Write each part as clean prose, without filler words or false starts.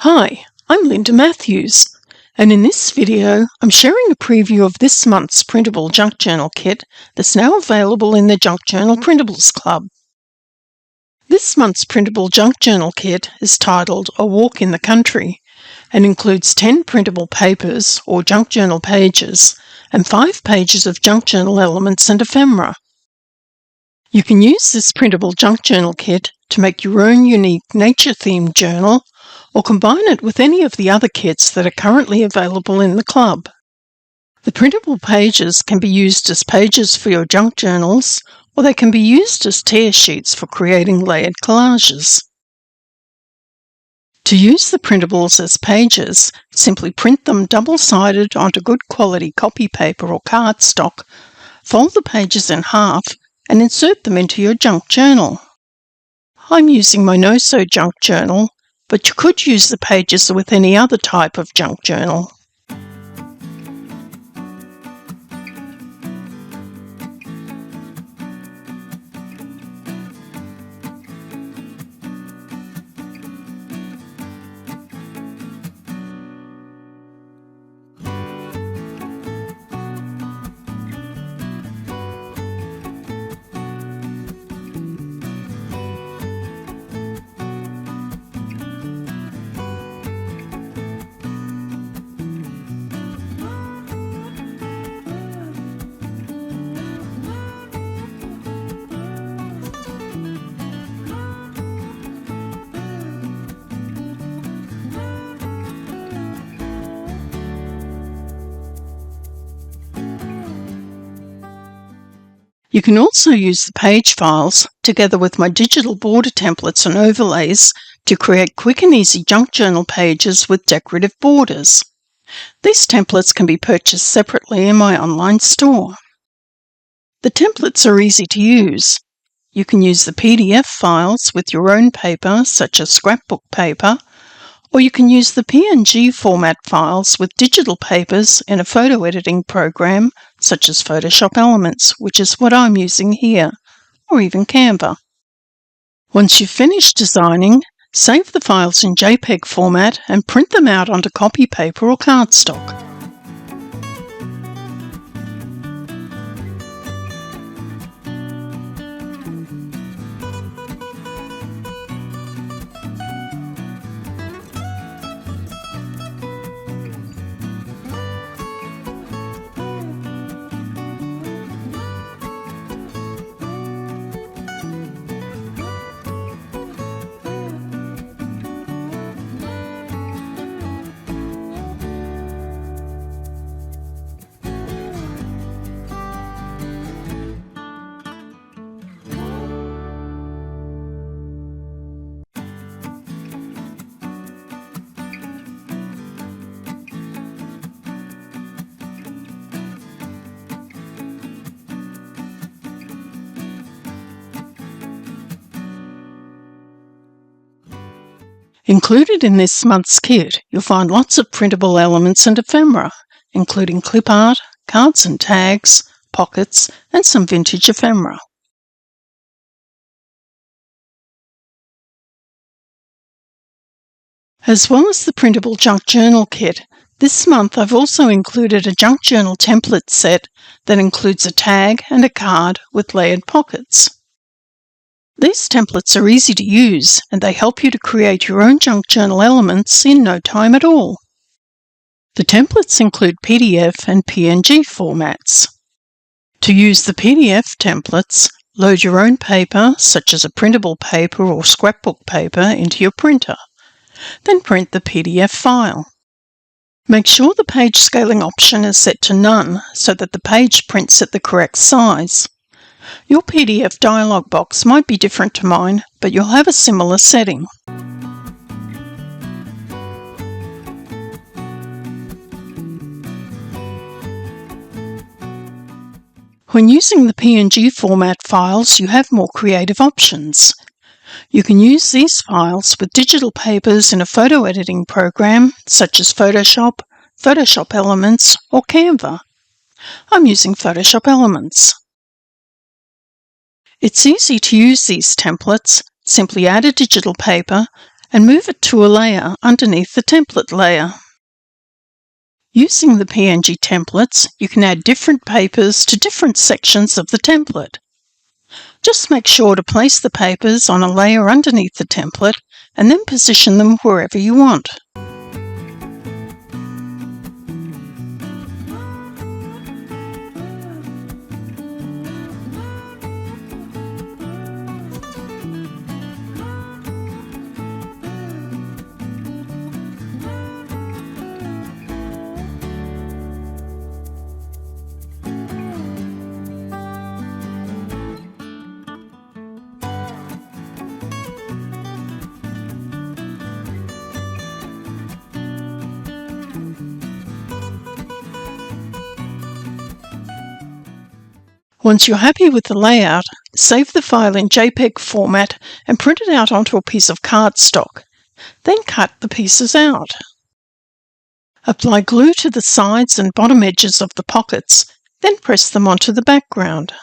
Hi, I'm Linda Matthews, and in this video I'm sharing a preview of this month's printable junk journal kit that's now available in the Junk Journal Printables Club. This month's printable junk journal kit is titled A Walk in the Country and includes 10 printable papers or junk journal pages and 5 pages of junk journal elements and ephemera. You can use this printable junk journal kit to make your own unique nature-themed journal or combine it with any of the other kits that are currently available in the club. The printable pages can be used as pages for your junk journals, or they can be used as tear sheets for creating layered collages. To use the printables as pages, simply print them double-sided onto good quality copy paper or cardstock, fold the pages in half, and insert them into your junk journal. I'm using my no-sew junk journal, but you could use the pages with any other type of junk journal. You can also use the page files, together with my digital border templates and overlays, to create quick and easy junk journal pages with decorative borders. These templates can be purchased separately in my online store. The templates are easy to use. You can use the PDF files with your own paper, such as scrapbook paper, or you can use the PNG format files with digital papers in a photo editing program such as Photoshop Elements, which is what I'm using here, or even Canva. Once you've finished designing, save the files in JPEG format and print them out onto copy paper or cardstock. Included in this month's kit, you'll find lots of printable elements and ephemera, including clip art, cards and tags, pockets, and some vintage ephemera. As well as the printable junk journal kit, this month I've also included a junk journal template set that includes a tag and a card with layered pockets. These templates are easy to use, and they help you to create your own junk journal elements in no time at all. The templates include PDF and PNG formats. To use the PDF templates, load your own paper, such as a printable paper or scrapbook paper, into your printer. Then print the PDF file. Make sure the page scaling option is set to none so that the page prints at the correct size. Your PDF dialog box might be different to mine, but you'll have a similar setting. When using the PNG format files, you have more creative options. You can use these files with digital papers in a photo editing program such as Photoshop, Photoshop Elements, or Canva. I'm using Photoshop Elements. It's easy to use these templates. Simply add a digital paper and move it to a layer underneath the template layer. Using the PNG templates, you can add different papers to different sections of the template. Just make sure to place the papers on a layer underneath the template and then position them wherever you want. Once you're happy with the layout, save the file in JPEG format and print it out onto a piece of cardstock. Then cut the pieces out. Apply glue to the sides and bottom edges of the pockets, then press them onto the background.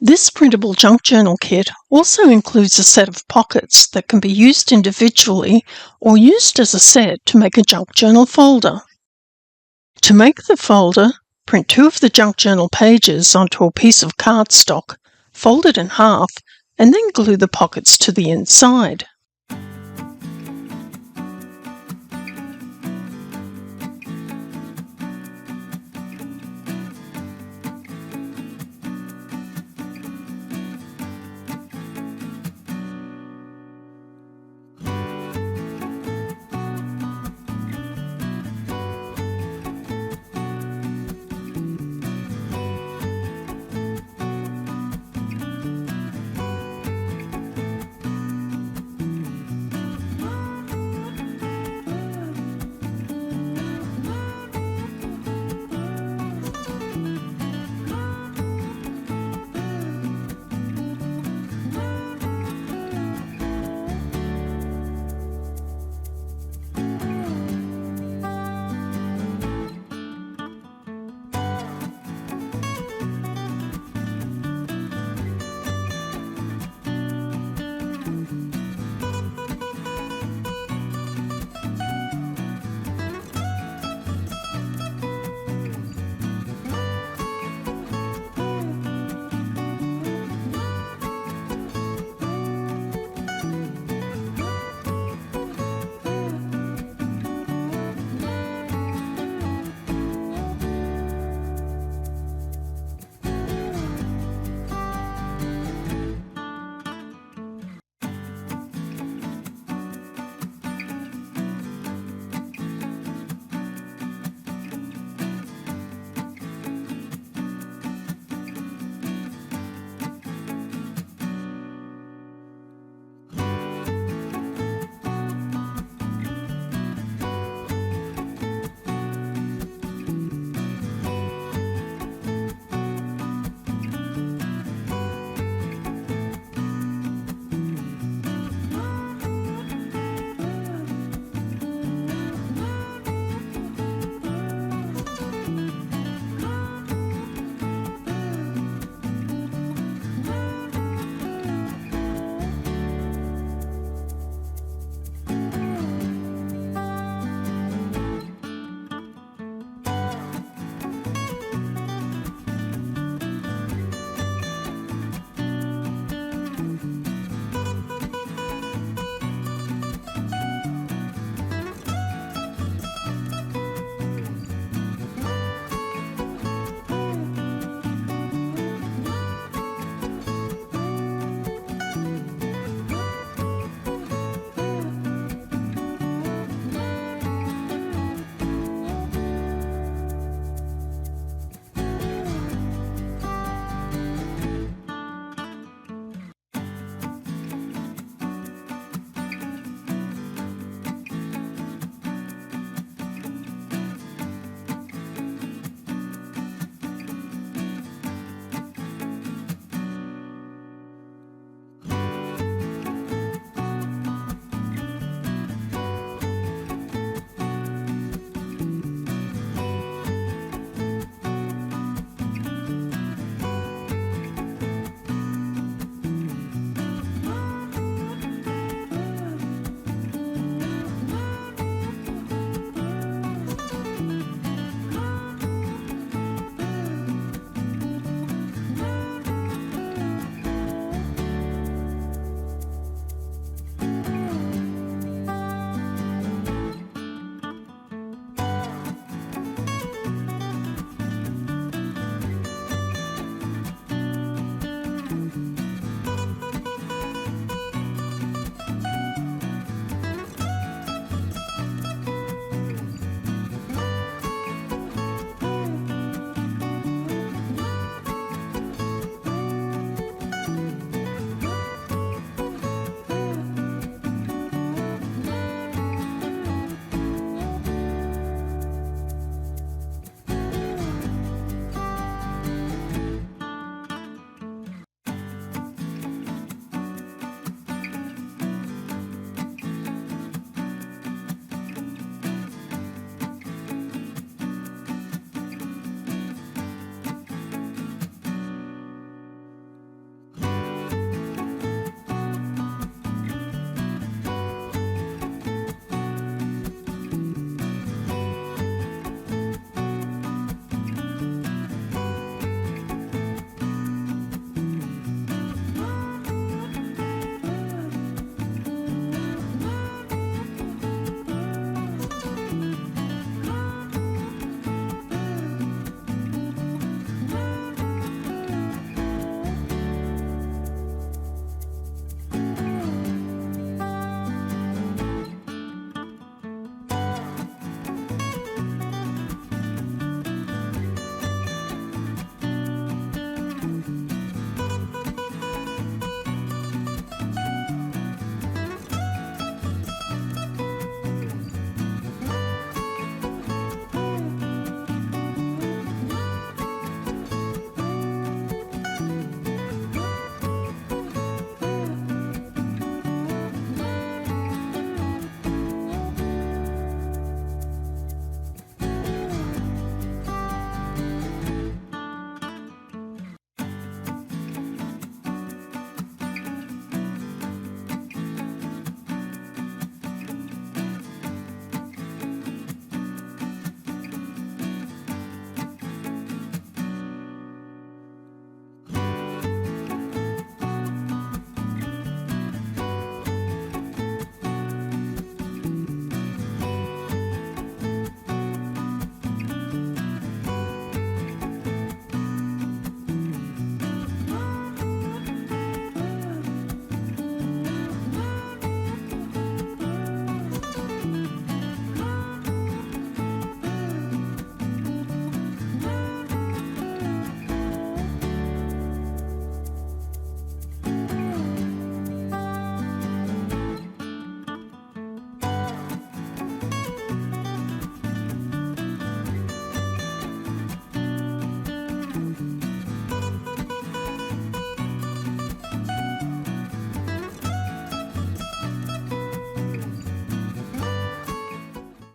This printable junk journal kit also includes a set of pockets that can be used individually or used as a set to make a junk journal folder. To make the folder, print 2 of the junk journal pages onto a piece of cardstock, fold it in half, and then glue the pockets to the inside.